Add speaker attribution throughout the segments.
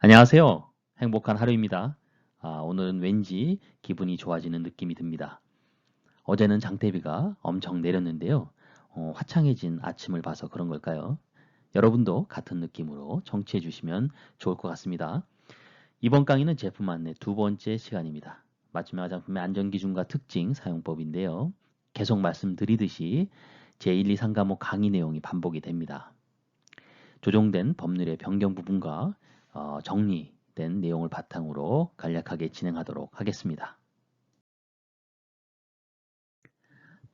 Speaker 1: 안녕하세요. 행복한 하루입니다. 오늘은 왠지 기분이 좋아지는 느낌이 듭니다. 어제는 장대비가 엄청 내렸는데요. 화창해진 아침을 봐서 그런 걸까요? 여러분도 같은 느낌으로 청취해 주시면 좋을 것 같습니다. 이번 강의는 제품 안내 두 번째 시간입니다. 맞춤형 화장품의 안전기준과 특징, 사용법인데요. 계속 말씀드리듯이 제1, 2, 3과목 강의 내용이 반복이 됩니다. 조정된 법률의 변경 부분과 정리된 내용을 바탕으로 간략하게 진행하도록 하겠습니다.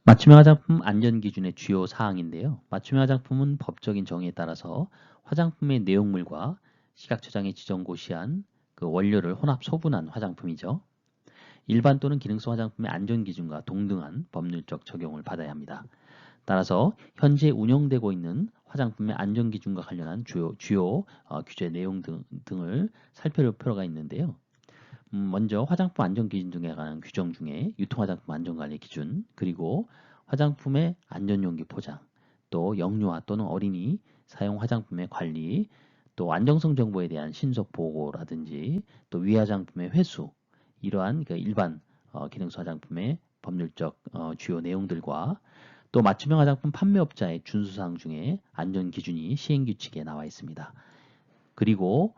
Speaker 1: 맞춤형 화장품 안전기준의 주요 사항인데요. 맞춤형 화장품은 법적인 정의에 따라서 화장품의 내용물과 시각처장의 지정 고시한 그 원료를 혼합 소분한 화장품이죠. 일반 또는 기능성 화장품의 안전기준과 동등한 법률적 적용을 받아야 합니다. 따라서 현재 운영되고 있는 화장품의 안전기준과 관련한 주요 규제 내용 등을 살펴볼 필요가 있는데요. 먼저 화장품 안전기준 등에 관한 규정 중에 유통화장품 안전관리 기준, 그리고 화장품의 안전용기 포장, 또 영유아 또는 어린이 사용 화장품의 관리, 또 안정성 정보에 대한 신속 보고라든지 또 위화장품의 회수, 이러한 그 일반 기능성 화장품의 법률적 주요 내용들과 또 맞춤형 화장품 판매업자의 준수사항 중에 안전기준이 시행규칙에 나와 있습니다. 그리고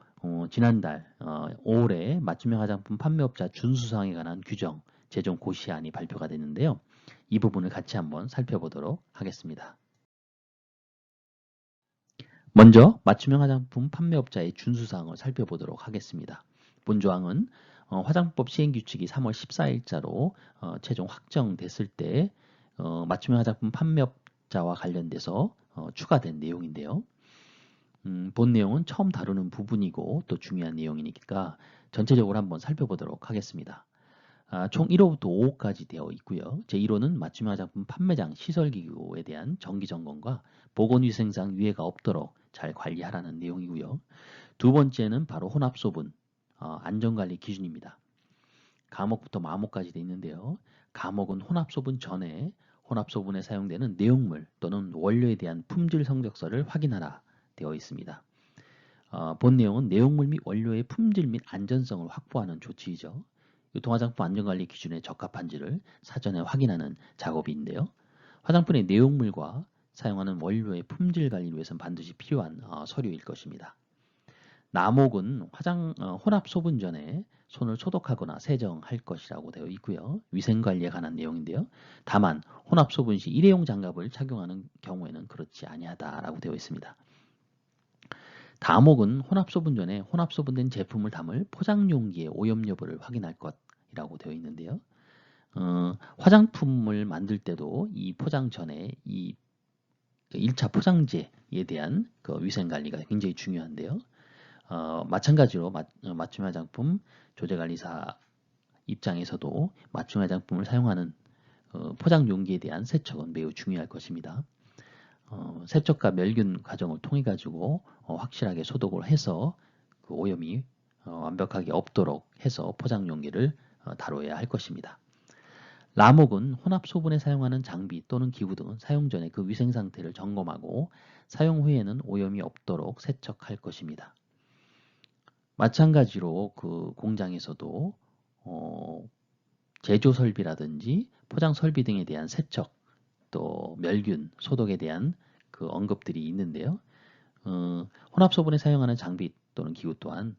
Speaker 1: 지난달 5월에 맞춤형 화장품 판매업자 준수사항에 관한 규정, 제정 고시안이 발표가 됐는데요. 이 부분을 같이 한번 살펴보도록 하겠습니다. 먼저 맞춤형 화장품 판매업자의 준수사항을 살펴보도록 하겠습니다. 본조항은 화장법 시행규칙이 3월 14일자로 최종 확정됐을 때 맞춤형 화장품 판매업자와 관련돼서 추가된 내용인데요. 본 내용은 처음 다루는 부분이고 또 중요한 내용이니까 전체적으로 한번 살펴보도록 하겠습니다. 총 1호부터 5호까지 되어 있고요. 제1호는 맞춤형 화장품 판매장 시설기구에 대한 정기점검과 보건위생상 유해가 없도록 잘 관리하라는 내용이고요. 두 번째는 바로 혼합소분, 안전관리 기준입니다. 과목부터 마목까지 되어 있는데요. 과목은 혼합소분 전에 혼합소분에 사용되는 내용물 또는 원료에 대한 품질 성적서를 확인하라 되어 있습니다. 본 내용은 내용물 및 원료의 품질 및 안전성을 확보하는 조치이죠. 유통화장품 안전관리 기준에 적합한지를 사전에 확인하는 작업인데요. 화장품의 내용물과 사용하는 원료의 품질 관리를 위해서는 반드시 필요한 서류일 것입니다. 나목은 혼합 소분 전에 손을 소독하거나 세정할 것이라고 되어 있고요. 위생관리에 관한 내용인데요. 다만 혼합 소분 시 일회용 장갑을 착용하는 경우에는 그렇지 아니하다라고 되어 있습니다. 다목은 혼합 소분 전에 혼합 소분된 제품을 담을 포장 용기의 오염 여부를 확인할 것이라고 되어 있는데요. 화장품을 만들 때도 이 포장 전에 이 1차 포장재에 대한 그 위생관리가 굉장히 중요한데요. 마찬가지로 맞춤 화장품 조제관리사 입장에서도 맞춤 화장품을 사용하는 포장 용기에 대한 세척은 매우 중요할 것입니다. 세척과 멸균 과정을 통해 가지고 확실하게 소독을 해서 그 오염이 완벽하게 없도록 해서 포장 용기를 다뤄야 할 것입니다. 라목은 혼합 소분에 사용하는 장비 또는 기구 등은 사용 전에 그 위생 상태를 점검하고 사용 후에는 오염이 없도록 세척할 것입니다. 마찬가지로 그 공장에서도 제조 설비라든지 포장 설비 등에 대한 세척 또 멸균 소독에 대한 그 언급들이 있는데요. 혼합 소분에 사용하는 장비 또는 기구 또한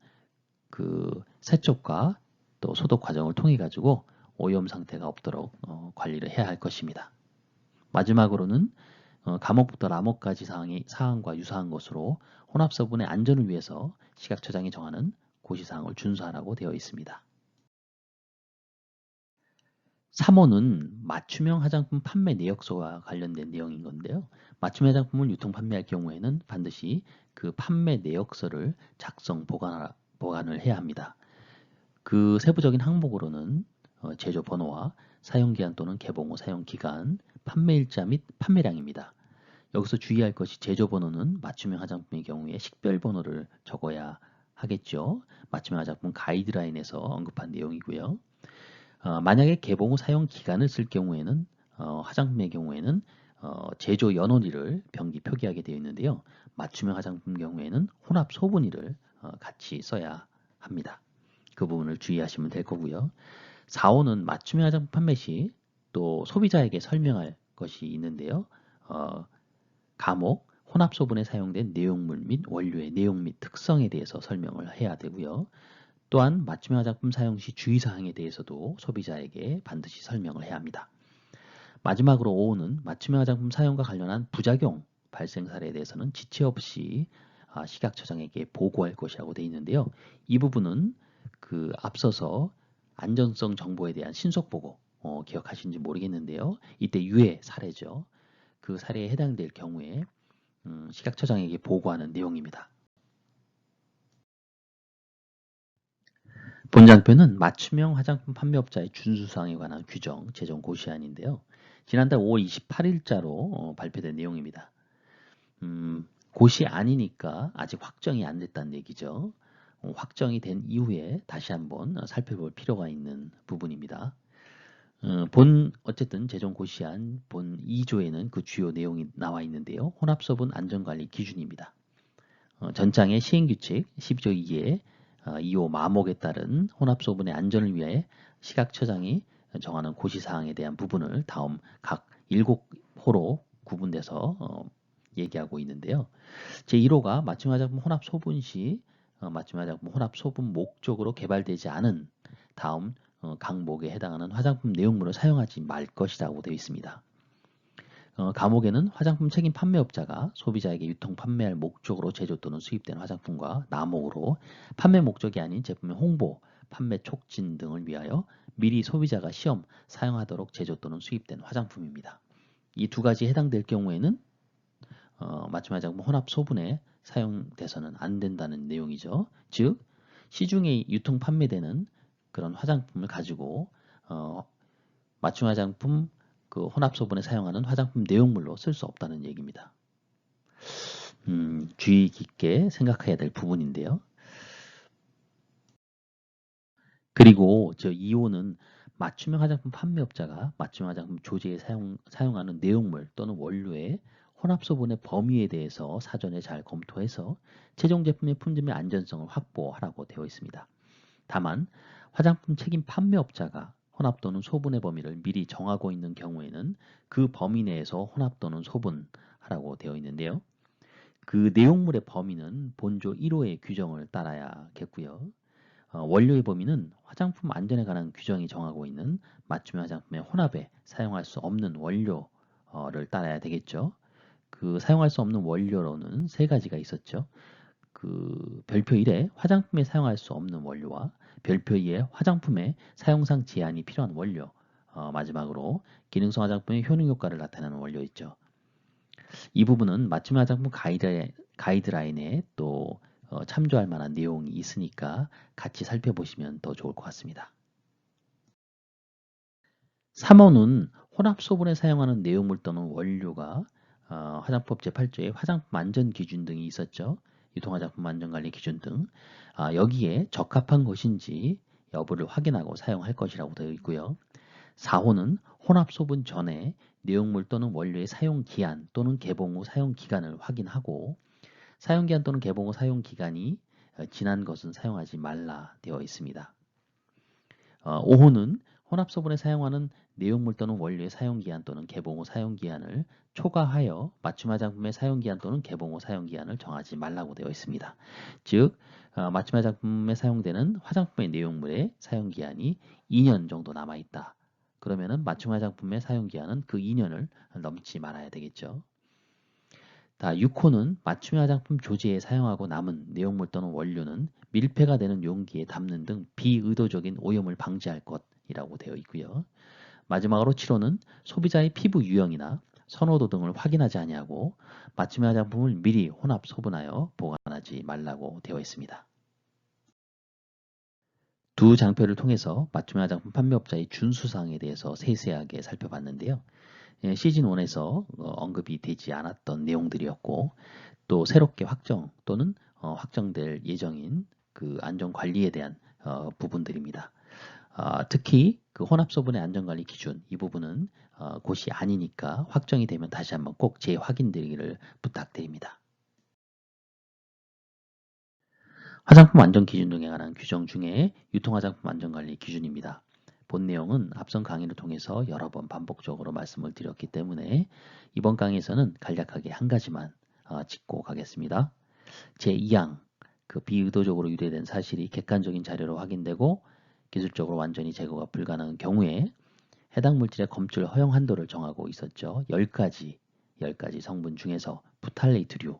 Speaker 1: 그 세척과 또 소독 과정을 통해 가지고 오염 상태가 없도록 관리를 해야 할 것입니다. 마지막으로는 감옥부터 라목까지 사항과 유사한 것으로 혼합소분의 안전을 위해서 시각처장이 정하는 고시사항을 준수하라고 되어 있습니다. 3호는 맞춤형 화장품 판매 내역서와 관련된 내용인 건데요. 맞춤 화장품을 유통 판매할 경우에는 반드시 그 판매 내역서를 작성 보관을 해야 합니다. 그 세부적인 항목으로는 제조 번호와 사용기한 또는 개봉 후 사용기간, 판매일자 및 판매량입니다. 여기서 주의할 것이 제조 번호는 맞춤형 화장품의 경우에 식별 번호를 적어야 하겠죠. 맞춤형 화장품 가이드라인에서 언급한 내용이고요. 만약에 개봉 후 사용 기간을 쓸 경우에는 화장품의 경우에는 제조 연원일을 병기 표기하게 되어 있는데요. 맞춤형 화장품 경우에는 혼합 소분일을 같이 써야 합니다. 그 부분을 주의하시면 될 거고요. 4호는 맞춤형 화장품 판매 시 또 소비자에게 설명할 것이 있는데요. 감옥, 혼합소분에 사용된 내용물 및 원료의 내용 및 특성에 대해서 설명을 해야 되고요. 또한 맞춤형 화장품 사용 시 주의사항에 대해서도 소비자에게 반드시 설명을 해야 합니다. 마지막으로 5호는 맞춤형 화장품 사용과 관련한 부작용 발생 사례에 대해서는 지체 없이 식약처장에게 보고할 것이라고 되어 있는데요. 이 부분은 앞서서 안전성 정보에 대한 신속 보고 기억하시는지 모르겠는데요. 이때 유해 사례죠. 그 사례에 해당될 경우에 식약처장에게 보고하는 내용입니다. 본장표는 맞춤형 화장품 판매업자의 준수사항에 관한 규정 제정 고시안인데요. 지난달 5월 28일자로 발표된 내용입니다. 고시안이니까 아직 확정이 안 됐다는 얘기죠. 확정이 된 이후에 다시 한번 살펴볼 필요가 있는 부분입니다. 어쨌든 제정 고시안 본 2조에는 그 주요 내용이 나와 있는데요. 혼합소분 안전관리 기준입니다. 전장의 시행규칙 12조 2에 2호 마목에 따른 혼합소분의 안전을 위해 식약처장이 정하는 고시사항에 대한 부분을 다음 각 7호로 구분돼서 얘기하고 있는데요. 제1호가 맞춤 화장품 혼합 소분 시 맞춤 화장품 혼합 소분 목적으로 개발되지 않은 다음 강목에 해당하는 화장품 내용물을 사용하지 말 것이라고 되어 있습니다. 감옥에는 화장품 책임 판매업자가 소비자에게 유통 판매할 목적으로 제조 또는 수입된 화장품과 나목으로 판매 목적이 아닌 제품의 홍보, 판매 촉진 등을 위하여 미리 소비자가 시험 사용하도록 제조 또는 수입된 화장품입니다. 이 두 가지에 해당될 경우에는 맞춤 화장품 혼합 소분에 사용돼서는 안 된다는 내용이죠. 즉 시중에 유통 판매되는 그런 화장품을 가지고 맞춤 화장품 혼합 소분에 사용하는 화장품 내용물로 쓸 수 없다는 얘기입니다. 주의 깊게 생각해야 될 부분인데요. 그리고 저 2호는 맞춤형 화장품 판매업자가 맞춤 화장품 조제에 사용하는 내용물 또는 원료의 혼합소분의 범위에 대해서 사전에 잘 검토해서 최종 제품의 품질의 안전성을 확보하라고 되어 있습니다. 다만 화장품 책임 판매업자가 혼합 또는 소분의 범위를 미리 정하고 있는 경우에는 그 범위 내에서 혼합 또는 소분하라고 되어 있는데요. 그 내용물의 범위는 본조 1호의 규정을 따라야겠고요. 원료의 범위는 화장품 안전에 관한 규정이 정하고 있는 맞춤형 화장품의 혼합에 사용할 수 없는 원료를 따라야 되겠죠. 그 사용할 수 없는 원료로는 세 가지가 있었죠. 별표 1에 화장품에 사용할 수 없는 원료와 별표 2에 화장품에 사용상 제한이 필요한 원료, 마지막으로 기능성 화장품의 효능 효과를 나타내는 원료 있죠. 이 부분은 맞춤 화장품 가이드라인에 또 참조할 만한 내용이 있으니까 같이 살펴보시면 더 좋을 것 같습니다. 3호는 혼합소분에 사용하는 내용물 또는 원료가 화장법 제8조에 화장품 안전 기준 등이 있었죠. 유통화장품 안전관리 기준 등 여기에 적합한 것인지 여부를 확인하고 사용할 것이라고 되어 있고요. 4호는 혼합소분 전에 내용물 또는 원료의 사용기한 또는 개봉 후 사용기간을 확인하고 사용기한 또는 개봉 후 사용기간이 지난 것은 사용하지 말라 되어 있습니다. 5호는 혼합소분에 사용하는 내용물 또는 원료의 사용기한 또는 개봉 후 사용기한을 초과하여 맞춤 화장품의 사용기한 또는 개봉 후 사용기한을 정하지 말라고 되어 있습니다. 즉 맞춤 화장품에 사용되는 화장품의 내용물의 사용기한이 2년 정도 남아있다. 그러면은 맞춤 화장품의 사용기한은 그 2년을 넘지 말아야 되겠죠. 6호는 맞춤 화장품 조제에 사용하고 남은 내용물 또는 원료는 밀폐가 되는 용기에 담는 등 비의도적인 오염을 방지할 것이라고 되어 있고요. 마지막으로 7호는 소비자의 피부 유형이나 선호도 등을 확인하지 아니하고 맞춤 화장품을 미리 혼합 소분하여 보관하지 말라고 되어 있습니다. 두 장표를 통해서 맞춤 화장품 판매업자의 준수사항에 대해서 세세하게 살펴봤는데요. 시즌 1에서 언급이 되지 않았던 내용들이었고 또 새롭게 확정 또는 확정될 예정인 그 안전관리에 대한 부분들입니다. 특히 그 혼합소분의 안전관리 기준 이 부분은 곧이 아니니까 확정이 되면 다시 한번 꼭 재확인드리기를 부탁드립니다. 화장품 안전 기준 등에 관한 규정 중에 유통화장품 안전관리 기준입니다. 본 내용은 앞선 강의를 통해서 여러 번 반복적으로 말씀을 드렸기 때문에 이번 강의에서는 간략하게 한 가지만 짚고 가겠습니다. 제2항, 그 비의도적으로 유래된 사실이 객관적인 자료로 확인되고 기술적으로 완전히 제거가 불가능한 경우에 해당 물질의 검출 허용 한도를 정하고 있었죠. 10가지 성분 중에서 부탈레이트류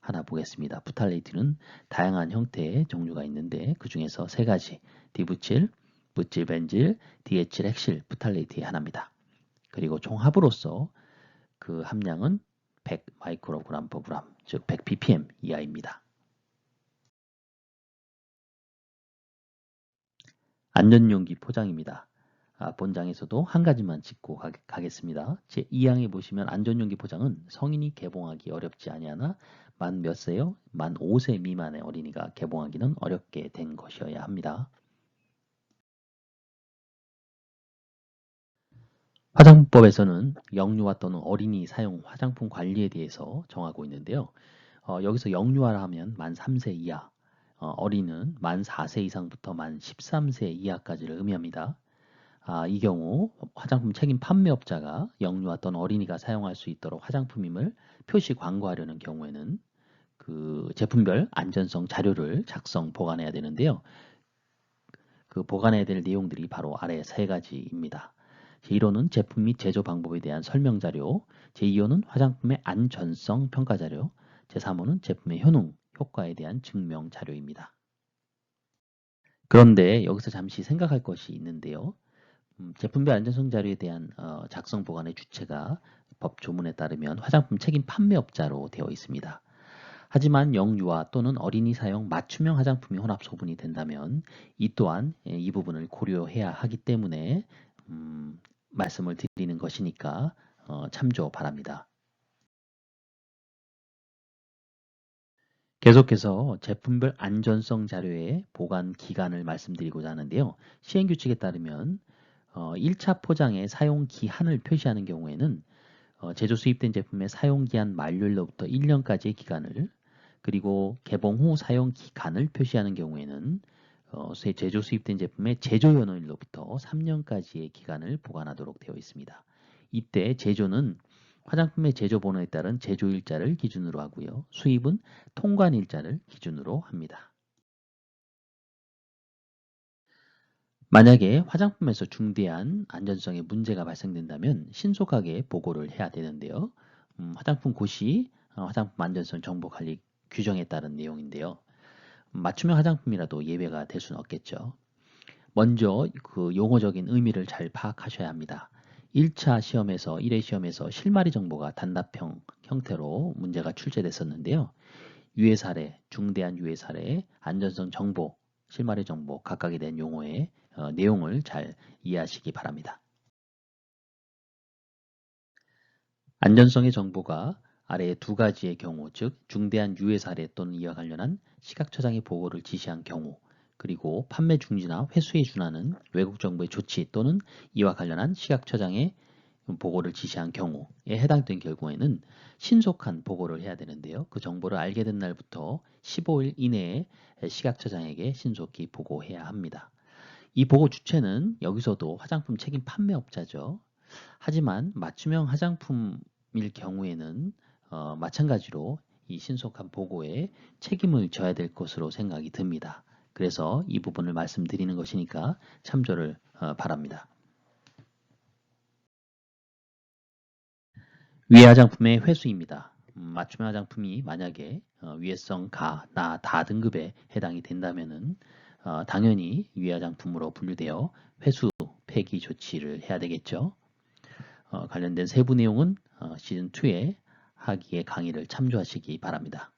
Speaker 1: 하나 보겠습니다. 부탈레이트는 다양한 형태의 종류가 있는데 그 중에서 3가지 디부칠, 부칠벤질, 디에칠 핵실 부탈레이트의 하나입니다. 그리고 총 합으로서 그 함량은 100 마이크로그램 per 그램, 즉 100 ppm 이하입니다. 안전용기 포장입니다. 본장에서도 한 가지만 짚고 가겠습니다. 제2항에 보시면 안전용기 포장은 성인이 개봉하기 어렵지 아니하나 만 몇 세요? 만 5세 미만의 어린이가 개봉하기는 어렵게 된 것이어야 합니다. 화장품법에서는 영유아 또는 어린이 사용 화장품 관리에 대해서 정하고 있는데요. 여기서 영유아라 하면 만 3세 이하, 어린이는 만 4세 이상부터 만 13세 이하까지를 의미합니다. 이 경우 화장품 책임 판매업자가 영유아 또는 어린이가 사용할 수 있도록 화장품임을 표시 광고하려는 경우에는 그 제품별 안전성 자료를 작성 보관해야 되는데요. 그 보관해야 될 내용들이 바로 아래 3가지입니다. 제1호는 제품 및 제조 방법에 대한 설명 자료, 제2호는 화장품의 안전성 평가 자료, 제3호는 제품의 효능, 효과에 대한 증명 자료입니다. 그런데 여기서 잠시 생각할 것이 있는데요. 제품별 안전성 자료에 대한 작성 보관의 주체가 법 조문에 따르면 화장품 책임 판매업자로 되어 있습니다. 하지만 영유아 또는 어린이 사용 맞춤형 화장품이 혼합 소분이 된다면 이 또한 이 부분을 고려해야 하기 때문에 말씀을 드리는 것이니까 참조 바랍니다. 계속해서 제품별 안전성 자료의 보관 기간을 말씀드리고자 하는데요. 시행규칙에 따르면 1차 포장의 사용 기한을 표시하는 경우에는 제조 수입된 제품의 사용 기한 만료일로부터 1년까지의 기간을, 그리고 개봉 후 사용 기간을 표시하는 경우에는 제조 수입된 제품의 제조 연호일로부터 3년까지의 기간을 보관하도록 되어 있습니다. 이때 제조는 화장품의 제조 번호에 따른 제조일자를 기준으로 하고요. 수입은 통관일자를 기준으로 합니다. 만약에 화장품에서 중대한 안전성에 문제가 발생된다면 신속하게 보고를 해야 되는데요. 화장품 고시, 화장품 안전성 정보 관리 규정에 따른 내용인데요. 맞춤형 화장품이라도 예외가 될 수는 없겠죠. 먼저 그 용어적인 의미를 잘 파악하셔야 합니다. 1차 시험에서 1회 시험에서 실마리 정보가 단답형 형태로 문제가 출제됐었는데요. 유해 사례, 중대한 유해 사례, 안전성 정보, 실마리 정보 각각에 대한 용어의 내용을 잘 이해하시기 바랍니다. 안전성의 정보가 아래의 2가지의 경우, 즉 중대한 유해 사례 또는 이와 관련한 시각처장의 보고를 지시한 경우, 그리고 판매 중지나 회수에 준하는 외국 정부의 조치 또는 이와 관련한 시각처장의 보고를 지시한 경우에 해당된 경우에는 신속한 보고를 해야 되는데요. 그 정보를 알게 된 날부터 15일 이내에 시각처장에게 신속히 보고해야 합니다. 이 보고 주체는 여기서도 화장품 책임 판매업자죠. 하지만 맞춤형 화장품일 경우에는 마찬가지로 이 신속한 보고에 책임을 져야 될 것으로 생각이 듭니다. 그래서 이 부분을 말씀드리는 것이니까 참조를 바랍니다. 위해 화장품의 회수입니다. 맞춤형 화장품이 만약에 위해성 가, 나, 다 등급에 해당이 된다면은 당연히 위해 화장품으로 분류되어 회수, 폐기 조치를 해야 되겠죠. 관련된 세부 내용은 시즌2의 하기의 강의를 참조하시기 바랍니다.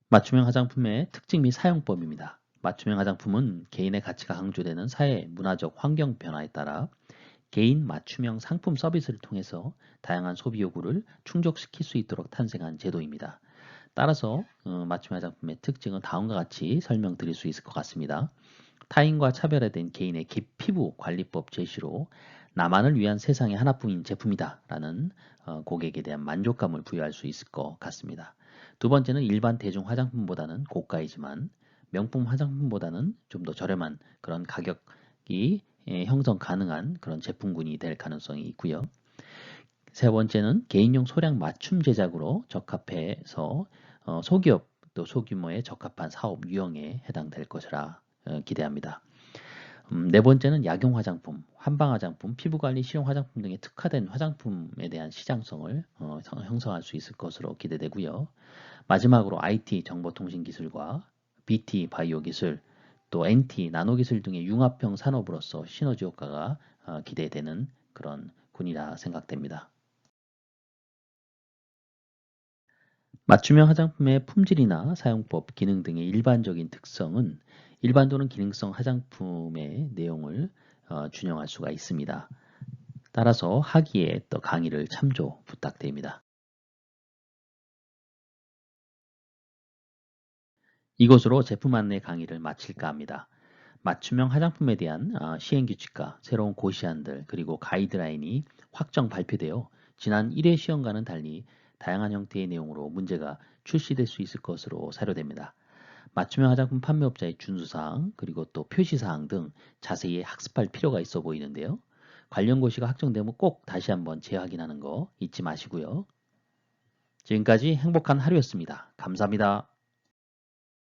Speaker 1: 맞춤형 화장품의 특징 및 사용법입니다. 맞춤형 화장품은 개인의 가치가 강조되는 사회, 문화적, 환경 변화에 따라 개인 맞춤형 상품 서비스를 통해서 다양한 소비 요구를 충족시킬 수 있도록 탄생한 제도입니다. 따라서 맞춤 화장품의 특징은 다음과 같이 설명드릴 수 있을 것 같습니다. 타인과 차별화된 개인의 피부 관리법 제시로 나만을 위한 세상의 하나뿐인 제품이다 라는 고객에 대한 만족감을 부여할 수 있을 것 같습니다. 두 번째는 일반 대중 화장품보다는 고가이지만 명품 화장품보다는 좀 더 저렴한 그런 가격이 형성 가능한 그런 제품군이 될 가능성이 있고요. 세 번째는 개인용 소량 맞춤 제작으로 적합해서 소기업 또 소규모의 적합한 사업 유형에 해당될 것이라 기대합니다. 네 번째는 약용 화장품, 한방 화장품, 피부관리 실용 화장품 등의 특화된 화장품에 대한 시장성을 형성할 수 있을 것으로 기대되고요. 마지막으로 IT 정보통신 기술과 BT 바이오 기술, 또 NT 나노 기술 등의 융합형 산업으로서 시너지 효과가 기대되는 그런 군이라 생각됩니다. 맞춤형 화장품의 품질이나 사용법, 기능 등의 일반적인 특성은 일반 또는 기능성 화장품의 내용을 준용할 수가 있습니다. 따라서 하기에 또 강의를 참조 부탁드립니다. 이것으로 제품 안내 강의를 마칠까 합니다. 맞춤형 화장품에 대한 시행규칙과 새로운 고시안들 그리고 가이드라인이 확정 발표되어 지난 1회 시험과는 달리 다양한 형태의 내용으로 문제가 출시될 수 있을 것으로 사료됩니다. 맞춤형 화장품 판매업자의 준수사항 그리고 또 표시사항 등 자세히 학습할 필요가 있어 보이는데요. 관련 고시가 확정되면 꼭 다시 한번 재확인하는 거 잊지 마시고요. 지금까지 행복한 하루였습니다. 감사합니다.